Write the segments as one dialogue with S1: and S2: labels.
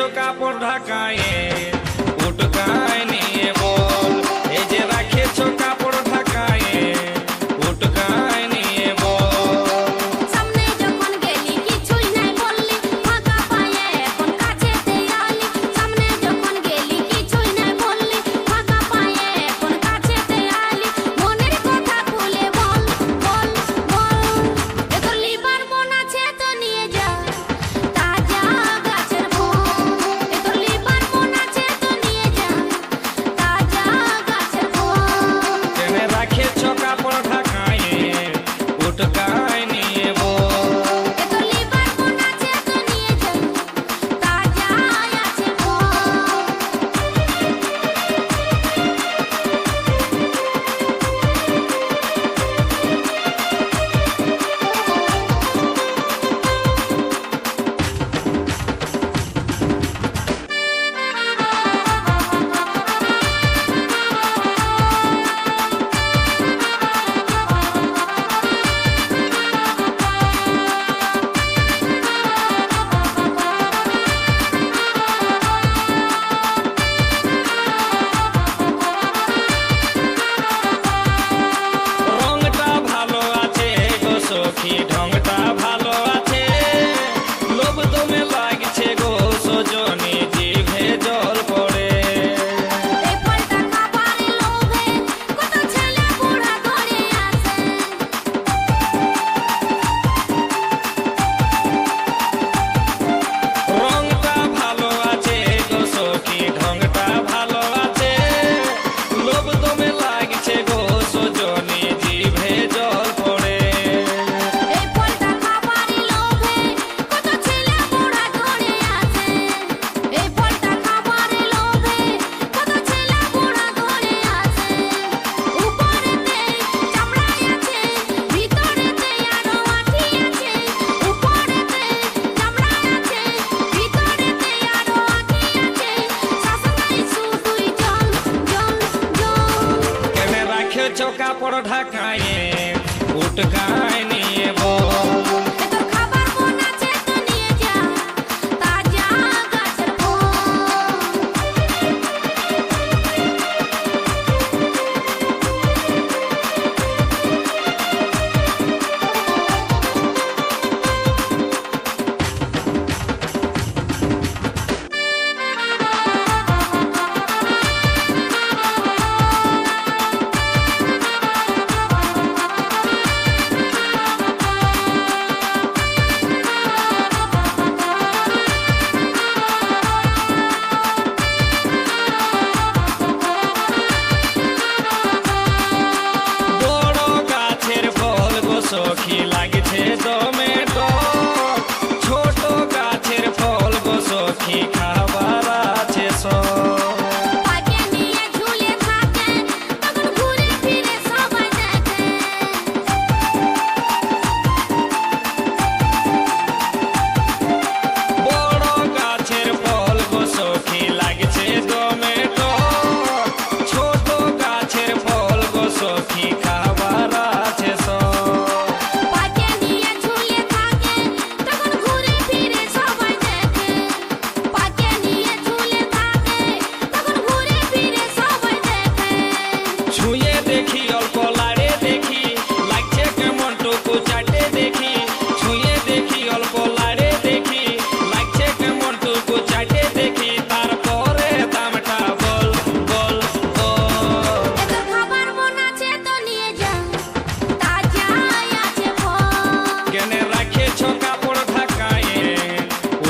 S1: রেখেছো কাপড় ঢাকায়ে উটকায় নিয়ে বল, এই যে রেখেছো কাপড় ঢাকায়ে উটকায় নিয়ে বল।
S2: সামনে যখন গেলি কিছুই নাই বললি, ফাঁকা পায়ে এখন কাছেতে আলি। সামনে যখন গেলি কিছুই নাই বললি, ফাঁকা পায়ে এখন কাছেতে আলি। মনের কথা খুলে বল বল বল, এ তোর লিবার মন আছে তো নিয়ে যা তাজা গাছের ফল। এ তোর লিবার মন আছে তো নিয়ে যা তাজা গাছের ফল।
S1: কেনে রেখেছো কাপড় ঢাকায়ে উটকায় নিয়ে বল।
S2: এ তোর লিবার মন আছে তো নিয়ে যা তাজা আছে ফল।
S1: রংটা ভালো আছে গো সখী, ঢংটা ভালো আছে, লোভ দমে লাগছে গো সজনী, জিভে জল পড়ে।
S2: এই ফলটা খাবারে লোভে কত ছেলে বুড়া ধরে আসে।
S1: রংটা ভালো আছে গো সখী, ঢংটা ভালো আছে, লোভ দমে লাগছে গো সজনী, জিভে জল পড়ে।
S2: এই ফলটা খাবারে লোভে কত ছেলে বুড়া ধরে আসে। এই ফলটা খাবারে লোভে কত ছেলে বুড়া ধরে আসে। উপরেতে চামড়ায় আছে, ভিতরেতে আরো আঠি আছে। উপরেতে চামড়ায় আছে, ভিতরেতে আরো আঠি আছে। শাসনাই শুধুই জল জল জল।
S1: কেনে রাখেছো কাপড় ঢাকায়ে উটকায় নিয়ে বল।
S2: এ তোর খাবার মন আছে তো নিয়ে যা তাজা গাছের ফল।
S1: বড় গাছের ফল গো সখী লাগছে দমে টক, ছোট গাছের ফল গো সখী খাবার আছে সব।
S2: পাকে নিয়ে ঝুলে থাকে তখন ঘুরে ফিরে সবাই দেখে।
S1: বড় গাছের ফল গো সখী লাগছে দমে টক, ছোট গাছের ফল গো সখী খাবার আছে সব।
S2: পাকে নিয়ে ঝুলে থাকে তখন ঘুরে ফিরে সবাই দেখে। পাকে নিয়ে ঝুলে থাকে তখন ঘুরে ফিরে সবাই দেখে।
S1: ছুঁয়ে দেখি অল্প লাড়ে দেখি, লাগছে কেমন টুকু চাটে দেখি। ছুঁয়ে দেখি অল্প লাড়ে দেখি, লাগছে কেমন টুকু চাটে দেখি। তারপরে দামটা বল বল বল।
S2: এ তোর খাবার মন আছে তো নিয়ে যা তাজা আছে ফল।
S1: কেনে রাখেছো কাপড় ঢাকায়ে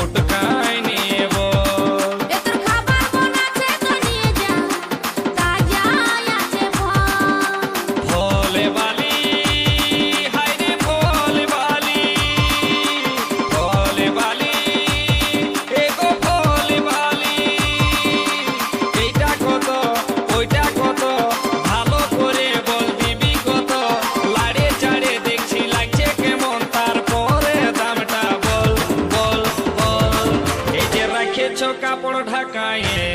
S1: উটকায় নিয়ে বল।
S2: এ তোর খাবার মন আছে তো নিয়ে যা তাজা আছে ফল।
S1: ফলে বালি হায় রে ফলে বালি, ফলে বালি এগো ফলে বালি। এইটা কত ওইটা কত, ভালো করে বল দিবি কত। লাড়ে চাড়ে দেখছি লাগছে কেমন, তারপরে দামটা বল বল বল। এই যে রেখেছো কাপড় ঢাকায়ে